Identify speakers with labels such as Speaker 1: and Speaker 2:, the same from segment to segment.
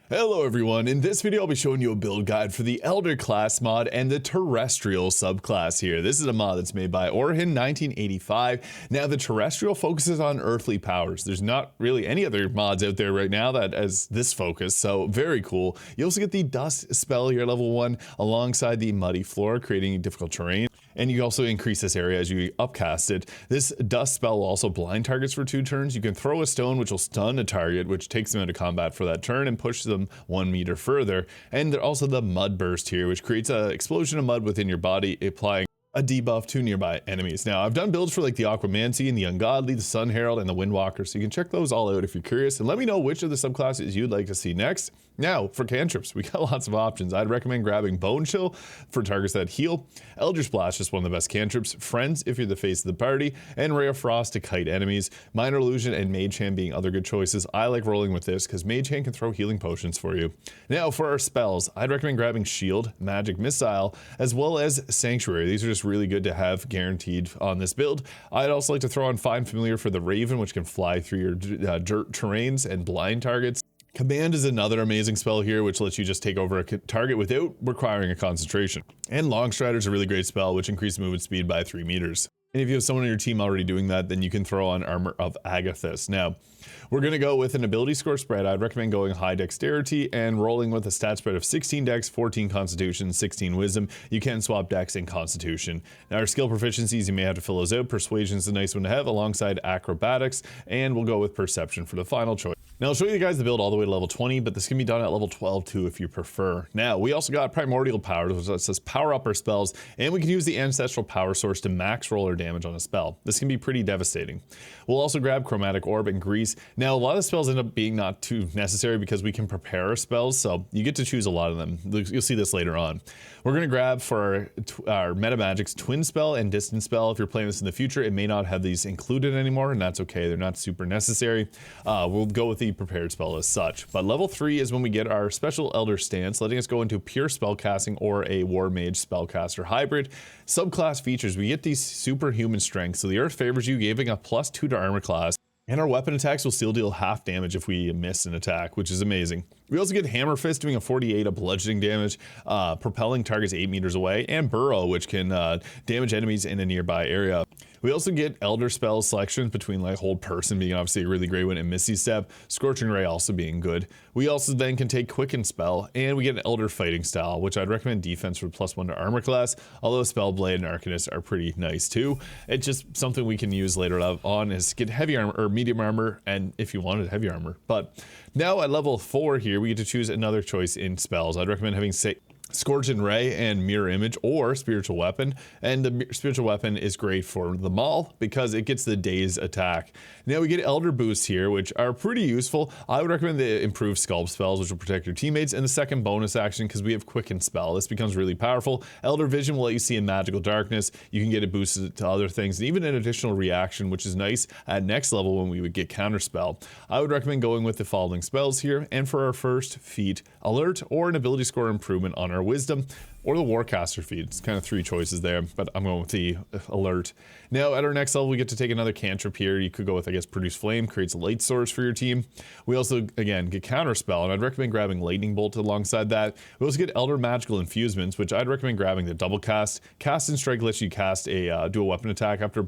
Speaker 1: Hello everyone, in this video I'll be showing you a build guide for the Elder class mod and the Terrestrial subclass here. This is a mod that's made by Orhyne1985. Now the Terrestrial focuses on earthly powers. There's not really any other mods out there right now that has this focus, so very cool. You also get the Dust spell here, level 1, alongside the Muddy Floor, creating difficult terrain. And you also increase this area as you upcast it. This Dust spell will also blind targets for 2 turns. You can throw a stone which will stun a target, which takes them into combat for that turn and pushes them 1 meter further. And there's also the Mud Burst here, which creates an explosion of mud within your body, applying a debuff to nearby enemies. Now, I've done builds for like the Aquamancy and the Ungodly, the Sun Herald, and the Windwalker, so you can check those all out if you're curious, and let me know which of the subclasses you'd like to see next. Now, for Cantrips, we got lots of options. I'd recommend grabbing Bone Chill for targets that heal, Elder Splash, just one of the best cantrips, Friends if you're the face of the party, and Ray of Frost to kite enemies, Minor Illusion and Mage Hand being other good choices. I like rolling with this because Mage Hand can throw healing potions for you. Now, for our spells, I'd recommend grabbing Shield, Magic Missile, as well as Sanctuary. These are just really good to have guaranteed on this build. I'd also like to throw on Find Familiar for the Raven, which can fly through your dirt terrains and blind targets. Command is another amazing spell here, which lets you just take over a target without requiring a concentration. And Long Strider is a really great spell, which increases movement speed by 3 meters. And if you have someone on your team already doing that, then you can throw on Armor of Agathis. Now, we're going to go with an ability score spread. I'd recommend going high dexterity and rolling with a stat spread of 16 dex, 14 constitution, 16 wisdom. You can swap dex and constitution. Now, our skill proficiencies, you may have to fill those out. Persuasion is a nice one to have alongside acrobatics, and we'll go with perception for the final choice. Now, I'll show you guys the build all the way to level 20, but this can be done at level 12 too if you prefer. Now, we also got primordial powers, which lets us power up our spells, and we can use the ancestral power source to max roller damage on a spell. This can be pretty devastating. We'll also grab chromatic orb and grease. Now, a lot of spells end up being not too necessary because we can prepare our spells, so you get to choose a lot of them. You'll see this later on. We're going to grab for our meta magics twin spell and distance spell. If you're playing this in the future, it may not have these included anymore, and that's okay. They're not super necessary. We'll go with the prepared spell as such. But level 3 is when we get our special elder stance, letting us go into pure spellcasting or a war mage spellcaster hybrid. Subclass features, we get these superhuman strengths. So the earth favors you, giving a +2 to armor class. And our weapon attacks will still deal half damage if we miss an attack, which is amazing. We also get Hammer Fist doing a 48 of bludgeoning damage, propelling targets 8 meters away, and Burrow, which can damage enemies in a nearby area. We also get Elder Spell selections between like Hold Person being obviously a really great one, and Misty Step, Scorching Ray also being good. We also then can take Quicken Spell, and we get an Elder Fighting Style, which I'd recommend defense for +1 to armor class, although Spellblade and Arcanist are pretty nice too. It's just something we can use later on is get heavy armor or medium armor, and if you wanted heavy armor. But now at level 4 here, we get to choose another choice in spells. I'd recommend having Scorching Ray and Mirror Image or Spiritual Weapon, and the Spiritual Weapon is great for the Maul because it gets the Daze attack. Now we get Elder Boosts here, which are pretty useful. I would recommend the Improved Sculpt spells, which will protect your teammates, and the second bonus action because we have Quicken Spell. This becomes really powerful. Elder Vision will let you see in magical darkness. You can get it boosted to other things, and even an additional reaction, which is nice at next level when we would get Counter Spell. I would recommend going with the following spells here, and for our first feat, Alert or an ability score improvement on our Wisdom, or the Warcaster feat. It's kind of 3 choices there, but I'm going with the Alert. Now at our next level, we get to take another cantrip here. You could go with, I guess, Produce Flame, creates a light source for your team. We also, again, get Counter Spell, and I'd recommend grabbing Lightning Bolt alongside that. We also get Elder Magical Infusions, which I'd recommend grabbing the Double Cast. Cast and Strike lets you cast a do a weapon attack after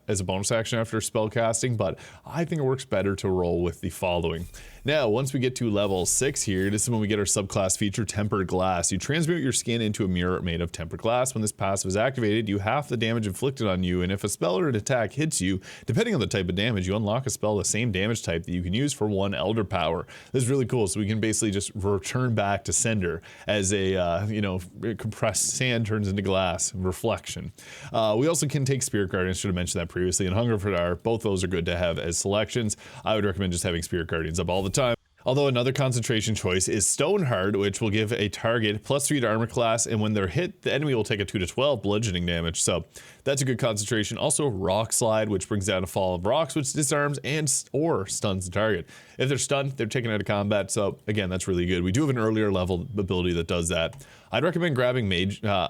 Speaker 1: as a bonus action after spell casting, but I think it works better to roll with the following. Now, once we get to level 6 here, this is when we get our subclass feature, Tempered Glass. You transmute your skin into a mirror made of tempered glass. When this passive is activated, you half the damage inflicted on you, and if a spell or an attack hits you, depending on the type of damage, you unlock a spell of the same damage type that you can use for 1 Elder Power. This is really cool, so we can basically just return back to sender as a, compressed sand turns into glass, reflection. We also can take Spirit Guardians, should have mentioned that previously, and Hunger for Dar. Both those are good to have as selections. I would recommend just having Spirit Guardians up all the time. Although another concentration choice is Stoneheart, which will give a target +3 to armor class, and when they're hit, the enemy will take a 2 to 12 bludgeoning damage. So that's a good concentration. Also Rock Slide, which brings down a fall of rocks, which disarms or stuns the target. If they're stunned, they're taken out of combat. So again, that's really good. We do have an earlier level ability that does that. I'd recommend grabbing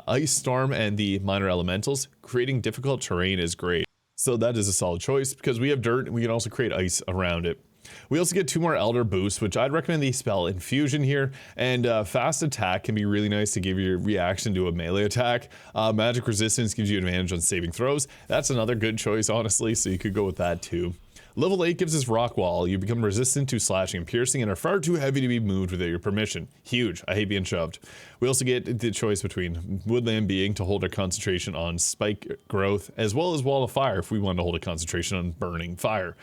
Speaker 1: Ice Storm and the Minor Elementals. Creating difficult terrain is great. So that is a solid choice because we have dirt and we can also create ice around it. We also get 2 more Elder boosts, which I'd recommend the spell Infusion here. And fast attack can be really nice to give your reaction to a melee attack. Magic resistance gives you advantage on saving throws. That's another good choice, honestly, so you could go with that too. Level 8 gives us Rock Wall. You become resistant to slashing and piercing and are far too heavy to be moved without your permission. Huge. I hate being shoved. We also get the choice between Woodland Being to hold our concentration on spike growth, as well as Wall of Fire if we want to hold a concentration on burning fire.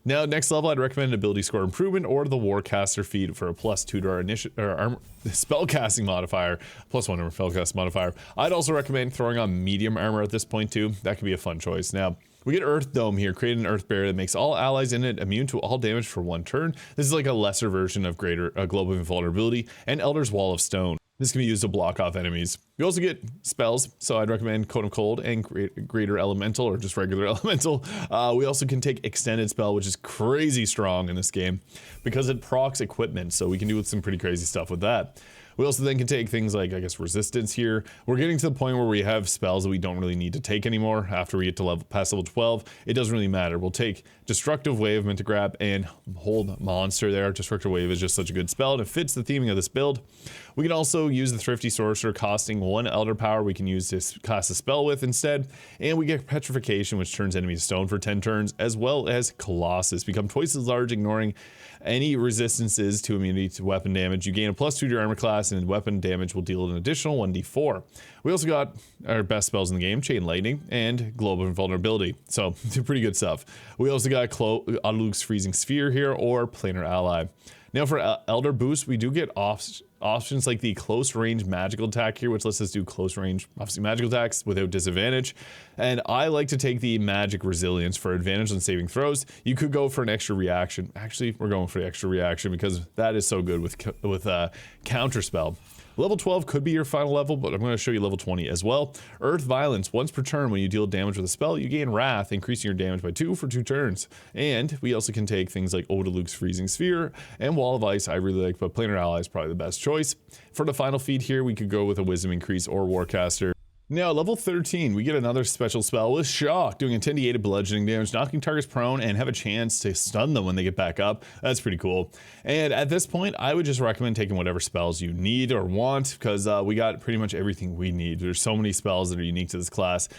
Speaker 1: Now, next level, I'd recommend Ability Score Improvement or the Warcaster feat for a +2 to our spellcasting modifier, +1 to our spellcast modifier. I'd also recommend throwing on medium armor at this point too. That could be a fun choice. Now, we get Earth Dome here, create an Earth Barrier that makes all allies in it immune to all damage for 1 turn. This is like a lesser version of Global Invulnerability and Elder's Wall of Stone. This can be used to block off enemies. You also get spells, so I'd recommend Cone of Cold and Greater Elemental, or just regular Elemental. We also can take Extended Spell, which is crazy strong in this game because it procs equipment, so we can do some pretty crazy stuff with that. We also then can take things like, I guess, Resistance here. We're getting to the point where we have spells that we don't really need to take anymore. After we get to past level 12, it doesn't really matter. We'll take Destructive Wave, meant to grab, and hold Monster there. Destructive Wave is just such a good spell, and it fits the theming of this build. We can also use the Thrifty Sorcerer, costing 1 Elder Power we can use to cast a spell with instead. And we get Petrification, which turns enemies to stone for 10 turns, as well as Colossus. Become twice as large, ignoring any resistances to immunity to weapon damage. You gain a +2 to your armor class, and weapon damage will deal an additional 1d4. We also got our best spells in the game, Chain Lightning and Global Invulnerability. So, pretty good stuff. We also got Autoluke's Freezing Sphere here, or Planar Ally. Now for Elder boost, we do get options like the close range magical attack here, which lets us do close range, obviously magical attacks without disadvantage. And I like to take the magic resilience for advantage on saving throws. You could go for an extra reaction. Actually, we're going for the extra reaction because that is so good with counter spell. Level 12 could be your final level, but I'm going to show you level 20 as well. Earth Violence. Once per turn, when you deal damage with a spell, you gain Wrath, increasing your damage by 2 for 2 turns. And we also can take things like Odaluke's Freezing Sphere and Wall of Ice I really like, but Planar Ally is probably the best choice. For the final feat here, we could go with a Wisdom Increase or Warcaster. Now, level 13, we get another special spell with Shock, doing a 10d8 bludgeoning damage, knocking targets prone, and have a chance to stun them when they get back up. That's pretty cool. And at this point, I would just recommend taking whatever spells you need or want, because we got pretty much everything we need. There's so many spells that are unique to this class.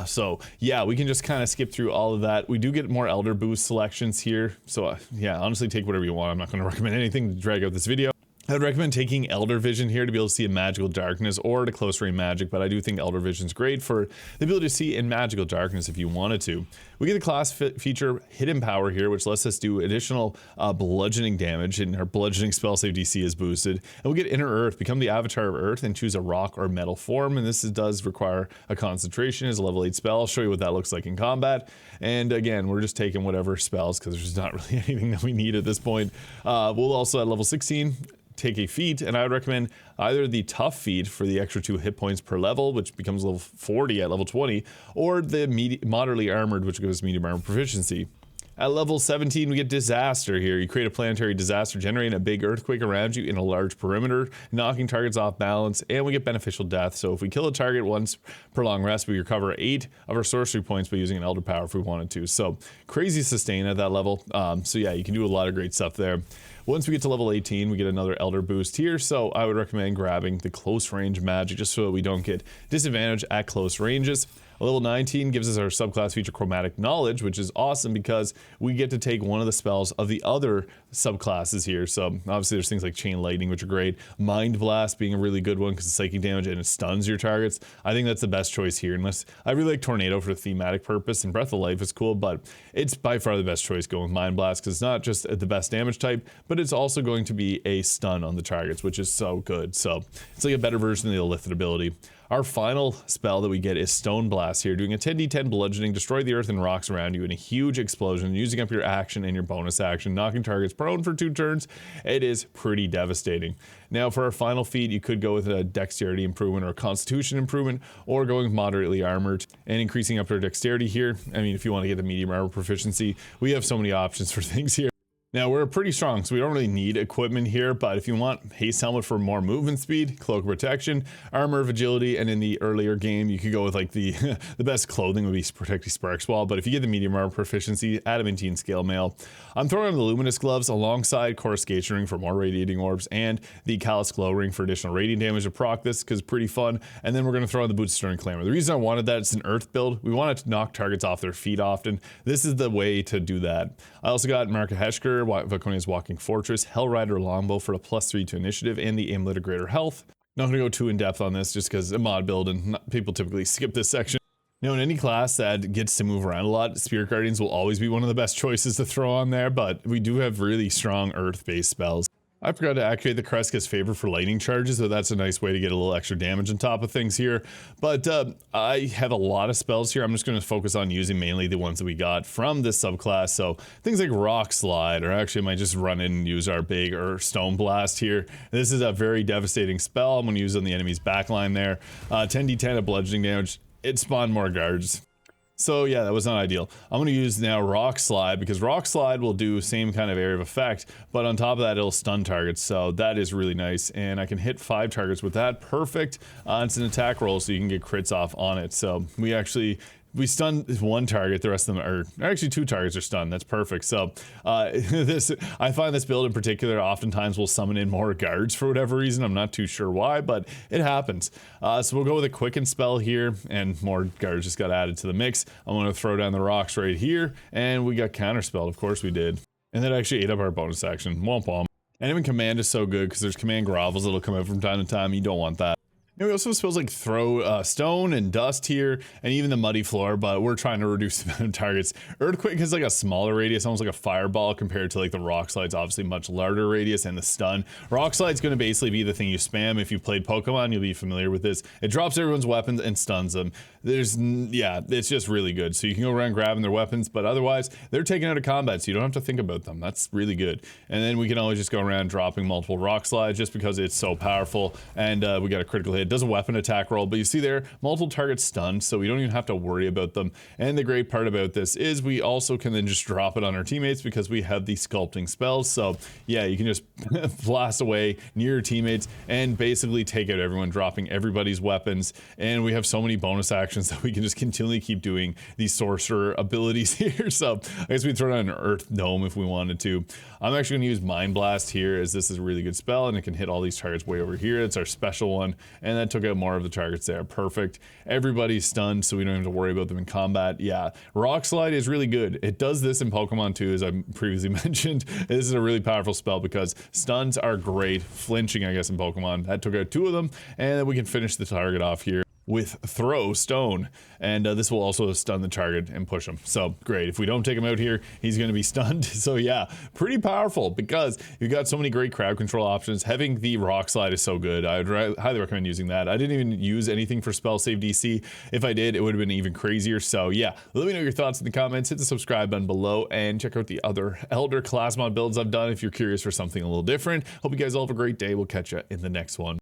Speaker 1: So yeah, we can just kind of skip through all of that. We do get more Elder boost selections here. So yeah, honestly, take whatever you want. I'm not going to recommend anything to drag out this video. I'd recommend taking Elder Vision here to be able to see in magical darkness or to close range magic, but I do think Elder Vision's great for the ability to see in magical darkness if you wanted to. We get the class feature Hidden Power here, which lets us do additional bludgeoning damage, and our bludgeoning spell save DC is boosted. And we get Inner Earth, become the avatar of Earth and choose a rock or metal form, and this does require a concentration as a level 8 spell. I'll show you what that looks like in combat. And again, we're just taking whatever spells because there's not really anything that we need at this point. We'll also at level 16 take a feat, and I would recommend either the tough feat for the extra 2 hit points per level, which becomes level 40 at level 20, or the moderately armored, which gives medium armor proficiency. At level 17, we get Disaster here. You create a planetary disaster, generating a big earthquake around you in a large perimeter, knocking targets off balance, and we get Beneficial Death. So if we kill a target once per long rest, we recover 8 of our sorcery points by using an Elder Power if we wanted to. So crazy sustain at that level. So yeah, you can do a lot of great stuff there. Once we get to level 18, we get another Elder boost here, so I would recommend grabbing the close range magic just so that we don't get disadvantage at close ranges. Level 19 gives us our subclass feature Chromatic Knowledge, which is awesome because we get to take one of the spells of the other subclasses here. So obviously there's things like Chain Lightning, which are great. Mind Blast being a really good one because it's psychic damage and it stuns your targets. I think that's the best choice here, unless I really like Tornado for a thematic purpose, and Breath of Life is cool, but it's by far the best choice going with Mind Blast because it's not just the best damage type, but it's also going to be a stun on the targets, which is so good. So it's like a better version of the Illithid ability. Our final spell that we get is Stone Blast here, doing a 10d10 bludgeoning, destroy the earth and rocks around you in a huge explosion, using up your action and your bonus action, knocking targets prone for 2 turns. It is pretty devastating. Now for our final feat, you could go with a dexterity improvement or a constitution improvement, or going moderately armored and increasing up our dexterity here. I mean, if you want to get the medium armor proficiency, we have so many options for things here. Now we're pretty strong, so we don't really need equipment here, but if you want haste helmet for more movement speed, cloak protection, armor of agility, and in the earlier game you could go with like the the best clothing would be protecting spark wall, but if you get the medium armor proficiency, adamantine scale mail. I'm throwing on the luminous gloves alongside coruscation ring for more radiating orbs and the callous glow ring for additional radiant damage to proc this because it's pretty fun, and then we're going to throw on the boots stirring clamor. The reason I wanted that, it's an earth build. We want it to knock targets off their feet often. This is the way to do that. I also got Marka Heshker, Viconia's Walking Fortress, Hellrider Longbow for a +3 to initiative, and the Amulet of Greater Health. Not going to go too in depth on this just because a mod build and people typically skip this section. Now in any class that gets to move around a lot, Spirit Guardians will always be one of the best choices to throw on there, but we do have really strong earth-based spells. I forgot to activate the Kreska's Favor for lightning charges, so that's a nice way to get a little extra damage on top of things here. But I have a lot of spells here. I'm just going to focus on using mainly the ones that we got from this subclass. So things like Rock Slide, or actually I might just run in and use our big Stone Blast here. This is a very devastating spell. I'm going to use it on the enemy's backline there. 10d10 of bludgeoning damage. It spawned more guards. So yeah, that was not ideal. I'm going to use now Rock Slide because Rock Slide will do same kind of area of effect, but on top of that it'll stun targets, so that is really nice, and I can hit 5 targets with that. Perfect. It's an attack roll, so you can get crits off on it. So we stun 1 target, the rest of them are actually 2 targets are stunned. That's perfect. So I find this build in particular oftentimes will summon in more guards for whatever reason. I'm not too sure why, but it happens. So we'll go with a quicken spell here, and more guards just got added to the mix. I'm going to throw down the rocks right here, and we got counterspelled. Of course we did. And that actually ate up our bonus action. Womp womp. And even command is so good because there's command grovels that'll come out from time to time. You don't want that. And we also have spells like throw stone and dust here, and even the muddy floor, but we're trying to reduce the amount of targets. Earthquake has like a smaller radius, almost like a fireball, compared to like the Rock Slide's obviously much larger radius, and the stun. Rock Slide's going to basically be the thing you spam. If you've played Pokemon, you'll be familiar with this. It drops everyone's weapons and stuns them. Yeah, it's just really good. So you can go around grabbing their weapons, but otherwise they're taken out of combat, so you don't have to think about them. That's really good. And then we can always just go around dropping multiple Rock Slides just because it's so powerful, and we got a critical hit. It does a weapon attack roll, but you see there, multiple targets stunned, so we don't even have to worry about them. And the great part about this is we also can then just drop it on our teammates because we have the sculpting spells. So yeah, you can just blast away near your teammates and basically take out everyone, dropping everybody's weapons. And we have so many bonus actions that we can just continually keep doing these sorcerer abilities here. So I guess we throw down an Earth Dome if we wanted to. I'm actually going to use Mind Blast here, as this is a really good spell and it can hit all these targets way over here. It's our special one, and that took out more of the targets there. Perfect. Everybody's stunned, so we don't have to worry about them in combat. Yeah, Rock Slide is really good. It does this in Pokemon too, as I previously mentioned. This is a really powerful spell because stuns are great. Flinching, I guess, in Pokemon. That took out 2 of them, and then we can finish the target off here with Throw Stone, and this will also stun the target and push him. So great. If we don't take him out here, he's going to be stunned. So yeah, pretty powerful because you've got so many great crowd control options. Having the Rock Slide is so good. I would highly recommend using that. I didn't even use anything for spell save DC. If I did, it would have been even crazier. So yeah, let me know your thoughts in the comments. Hit the subscribe button below and check out the other Elder class mod builds I've done if you're curious for something a little different. Hope you guys all have a great day. We'll catch you in the next one.